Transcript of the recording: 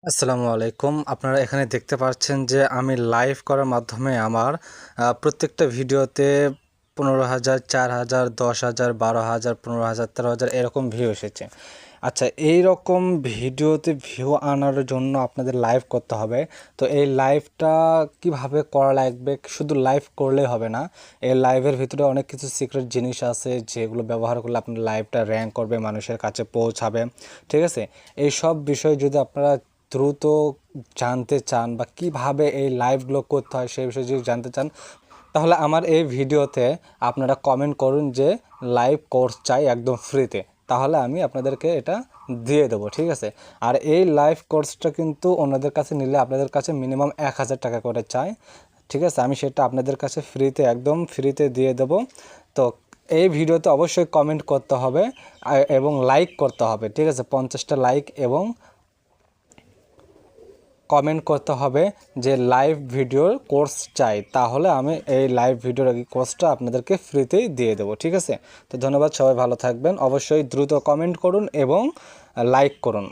আসসালামু আলাইকুম। আপনারা এখানে দেখতে পাচ্ছেন যে আমি লাইভ করার মাধ্যমে আমার প্রত্যেকটা ভিডিওতে ১৫,০০০, ৪,০০০, ১০,০০০, ১২,০০০, ১৫,০০০, ১৩,০০০ এরকম ভিউ এসেছে। আচ্ছা, এই রকম ভিডিওতে ভিউ আনার জন্য আপনাদের লাইভ করতে হবে। তো এই লাইভটা কিভাবে করা লাগবে, শুধু লাইভ করলেই হবে না। এই লাইভের ভিতরে অনেক কিছু সিক্রেট জিনিস আছে যেগুলো ব্যবহার করলে আপনার লাইভটা র্যাঙ্ক করবে, মানুষের কাছে পৌঁছাবে। ঠিক আছে? এই সব বিষয় যদি আপনারা দ্রুত জানতে চান বা কিভাবে এই লাইভগুলো করতে হয় সেই বিষয়ে যদি জানতে চান, তাহলে আমার এই ভিডিওতে আপনারা কমেন্ট করুন যে লাইভ কোর্স চাই একদম ফ্রিতে। তাহলে আমি আপনাদেরকে এটা দিয়ে দেবো। ঠিক আছে? আর এই লাইভ কোর্সটা কিন্তু অন্যদের কাছে নিলে আপনাদের কাছে মিনিমাম ১,০০০ টাকা করে চায়। ঠিক আছে? আমি সেটা আপনাদের কাছে ফ্রিতে, একদম ফ্রিতে দিয়ে দেবো। তো এই ভিডিওতে অবশ্যই কমেন্ট করতে হবে এবং লাইক করতে হবে। ঠিক আছে? 50টা লাইক এবং কমেন্ট করতে হবে যে লাইভ ভিডিওর কোর্স চাই। তাহলে আমি এই লাইভ ভিডিওর কোর্সটা আপনাদেরকে ফ্রিতেই দিয়ে দেবো। ঠিক আছে? তো ধন্যবাদ, সবাই ভালো থাকবেন। অবশ্যই দ্রুত কমেন্ট করুন এবং লাইক করুন।